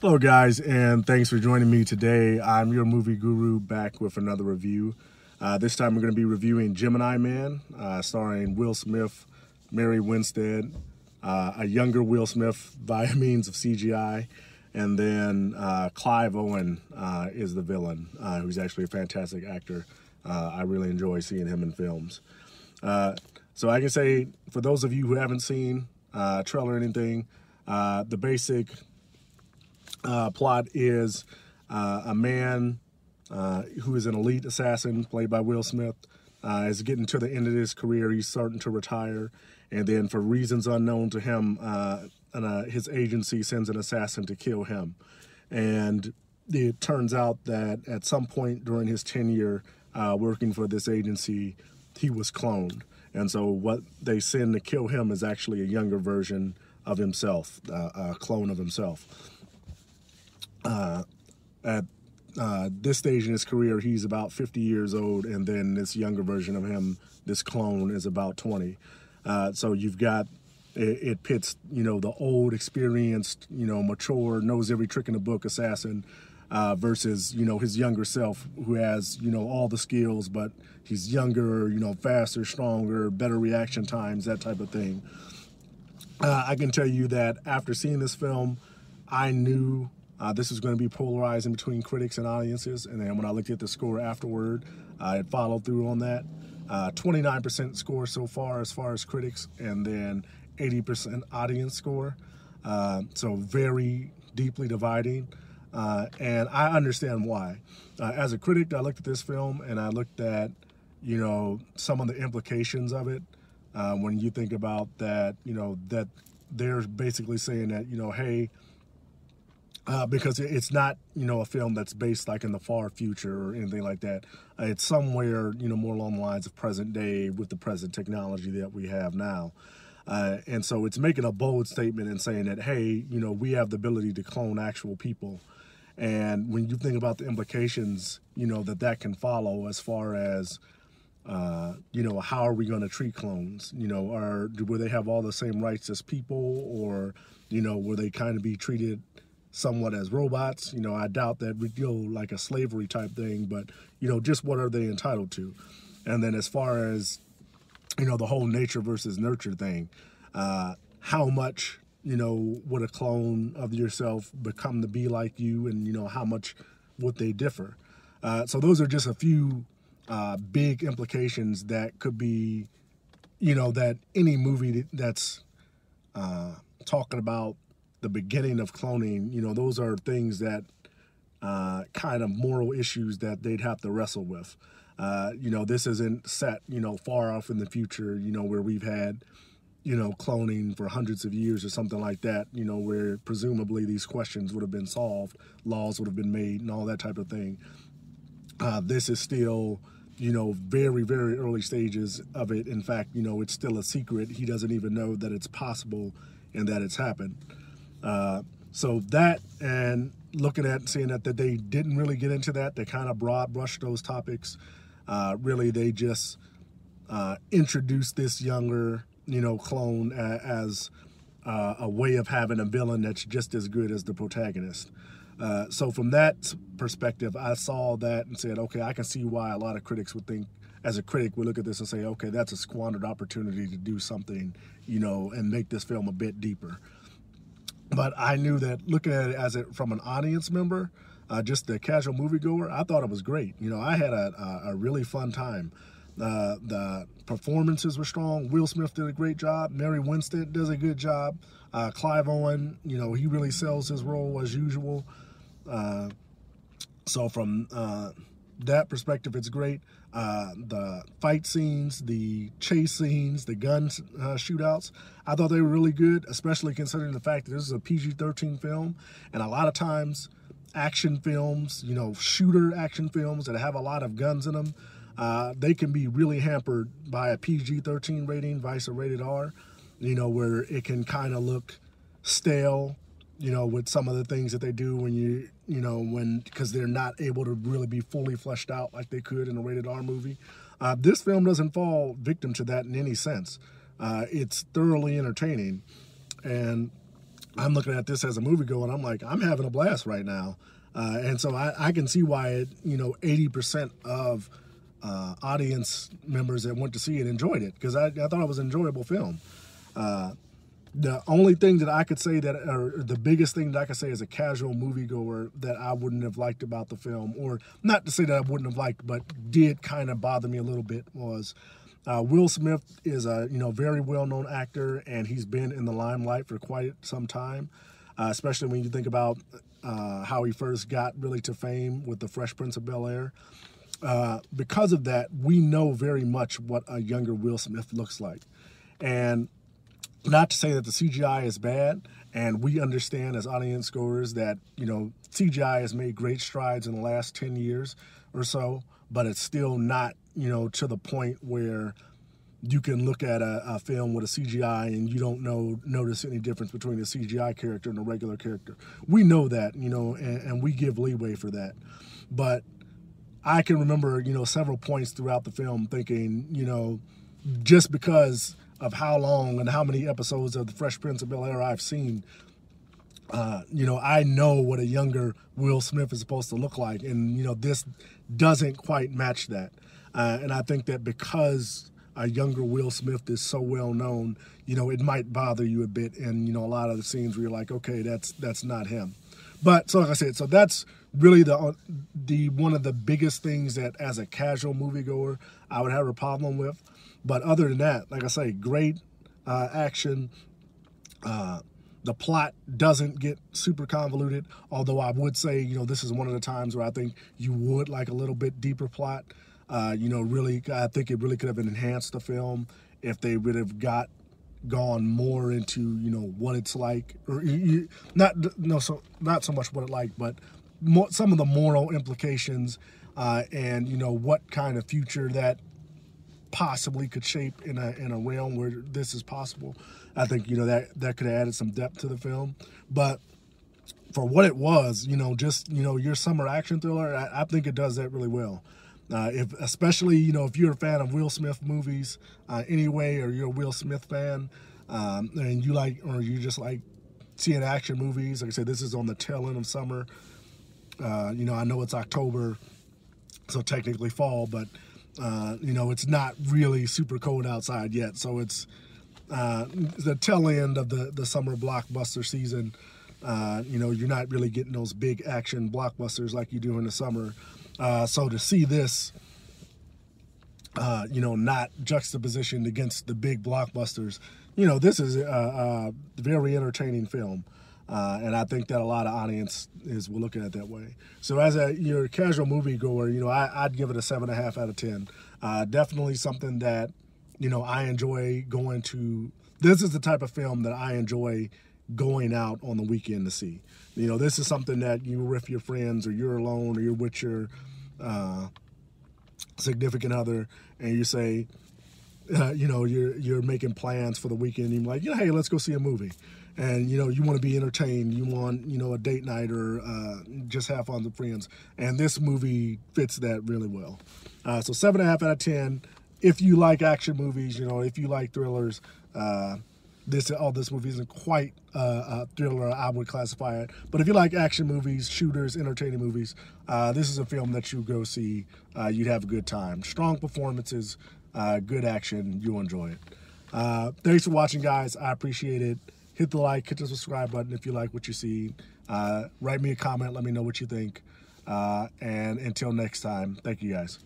Hello guys, and thanks for joining me today. I'm your movie guru back with another review. This time we're going to be reviewing Gemini Man, starring Will Smith, Mary Winstead, a younger Will Smith via means of CGI, and then Clive Owen is the villain, who's actually a fantastic actor. I really enjoy seeing him in films. So I can say, for those of you who haven't seen a trailer or anything, the basic plot is a man who is an elite assassin, played by Will Smith, is getting to the end of his career. He's starting to retire, and then for reasons unknown to him, his agency sends an assassin to kill him. And it turns out that at some point during his tenure working for this agency, he was cloned. And so what they send to kill him is actually a younger version of himself, a clone of himself. At this stage in his career, he's about 50 years old, and then this younger version of him, this clone, is about 20. So you've got, it pits, the old, experienced, mature, knows every trick in the book assassin versus, his younger self, who has, all the skills, but he's younger, faster, stronger, better reaction times, that type of thing. I can tell you that after seeing this film, I knew this was going to be polarizing between critics and audiences, and then when I looked at the score afterward, it followed through on that. 29% score so far as critics, and then 80% audience score. So very deeply dividing, and I understand why. As a critic, I looked at this film and I looked at, some of the implications of it. When you think about that, that they're basically saying that, hey, because it's not, a film that's based like in the far future or anything like that. It's somewhere, more along the lines of present day with the present technology that we have now. And so it's making a bold statement and saying that, hey, we have the ability to clone actual people. And when you think about the implications, that can follow as far as, how are we going to treat clones? Will they have all the same rights as people, or, will they kind of be treated somewhat as robots? I doubt that we go like a slavery type thing, but, just what are they entitled to? And then as far as, the whole nature versus nurture thing, how much, would a clone of yourself become to be like you, and, how much would they differ? So those are just a few big implications that could be, that any movie that's talking about the beginning of cloning, those are things that kind of moral issues that they'd have to wrestle with. This isn't set, far off in the future, where we've had, cloning for hundreds of years or something like that, where presumably these questions would have been solved, laws would have been made, and all that type of thing. This is still, very, very early stages of it. In fact, it's still a secret. He doesn't even know that it's possible and that it's happened. So that, and looking at and seeing that they didn't really get into that, they kind of broad brushed those topics. Really, they just introduced this younger, clone as a way of having a villain that's just as good as the protagonist. So from that perspective, I saw that and said, okay, I can see why a lot of critics would think, as a critic, would look at this and say, okay, that's a squandered opportunity to do something, and make this film a bit deeper. But I knew that looking at it from an audience member, just a casual moviegoer, I thought it was great. I had a really fun time. The performances were strong. Will Smith did a great job. Mary Winstead does a good job. Clive Owen, he really sells his role as usual. So from that perspective, it's great. The fight scenes, the chase scenes, the gun shootouts, I thought they were really good, especially considering the fact that this is a PG-13 film, and a lot of times action films, shooter action films that have a lot of guns in them, they can be really hampered by a PG-13 rating, vice a rated R, where it can kind of look stale, with some of the things that they do when because they're not able to really be fully fleshed out like they could in a rated R movie. This film doesn't fall victim to that in any sense. It's thoroughly entertaining. And I'm looking at this as a moviegoer, and I'm like, I'm having a blast right now. And so I can see why it, 80% of audience members that went to see it enjoyed it, because I thought it was an enjoyable film. The only thing that I could say or the biggest thing that I could say as a casual moviegoer that I wouldn't have liked about the film, or not to say that I wouldn't have liked, but did kind of bother me a little bit, was Will Smith is a very well-known actor, and he's been in the limelight for quite some time, especially when you think about how he first got really to fame with the Fresh Prince of Bel-Air. Because of that, we know very much what a younger Will Smith looks like. And not to say that the CGI is bad, and we understand as audience goers that, CGI has made great strides in the last 10 years or so, but it's still not, to the point where you can look at a film with a CGI and you don't notice any difference between a CGI character and a regular character. We know that, and we give leeway for that. But I can remember, several points throughout the film thinking, just because of how long and how many episodes of the Fresh Prince of Bel-Air I've seen, I know what a younger Will Smith is supposed to look like, and this doesn't quite match that. And I think that because a younger Will Smith is so well known, it might bother you a bit, and a lot of the scenes where you're like, okay, that's not him. But so like I said, so that's really the one of the biggest things that as a casual moviegoer I would have a problem with. But other than that, like I say, great action. The plot doesn't get super convoluted, although I would say, this is one of the times where I think you would like a little bit deeper plot. Really, I think it really could have enhanced the film if they would have gone more into, what it's like, or not so much what it like, but some of the moral implications, and what kind of future that possibly could shape in a realm where this is possible. I think that could have added some depth to the film. But for what it was, just your summer action thriller, I think it does that really well. Especially if you're a fan of Will Smith movies anyway, or you're a Will Smith fan, and you just like seeing action movies. Like I said, this is on the tail end of summer. I know it's October, so technically fall, but it's not really super cold outside yet. So it's the tail end of the summer blockbuster season. You're not really getting those big action blockbusters like you do in the summer. So to see this, not juxtapositioned against the big blockbusters, this is a very entertaining film. And I think that a lot of audiences will look at it that way. So as your casual moviegoer, I'd give it a 7.5 out of 10. Definitely something that, I enjoy going to. This is the type of film that I enjoy going out on the weekend to see. This is something that you're with your friends, or you're alone, or you're with your significant other, and you say, you're making plans for the weekend. And you're like, hey, let's go see a movie. And, you want to be entertained. You want, a date night, or just have fun with friends. And this movie fits that really well. So 7.5 out of 10. If you like action movies, if you like thrillers, this movie isn't quite a thriller, I would classify it. But if you like action movies, shooters, entertaining movies, this is a film that you go see. You'd have a good time. Strong performances, good action. You'll enjoy it. Thanks for watching, guys. I appreciate it. Hit the like, hit the subscribe button if you like what you see. Write me a comment. Let me know what you think. And until next time, thank you, guys.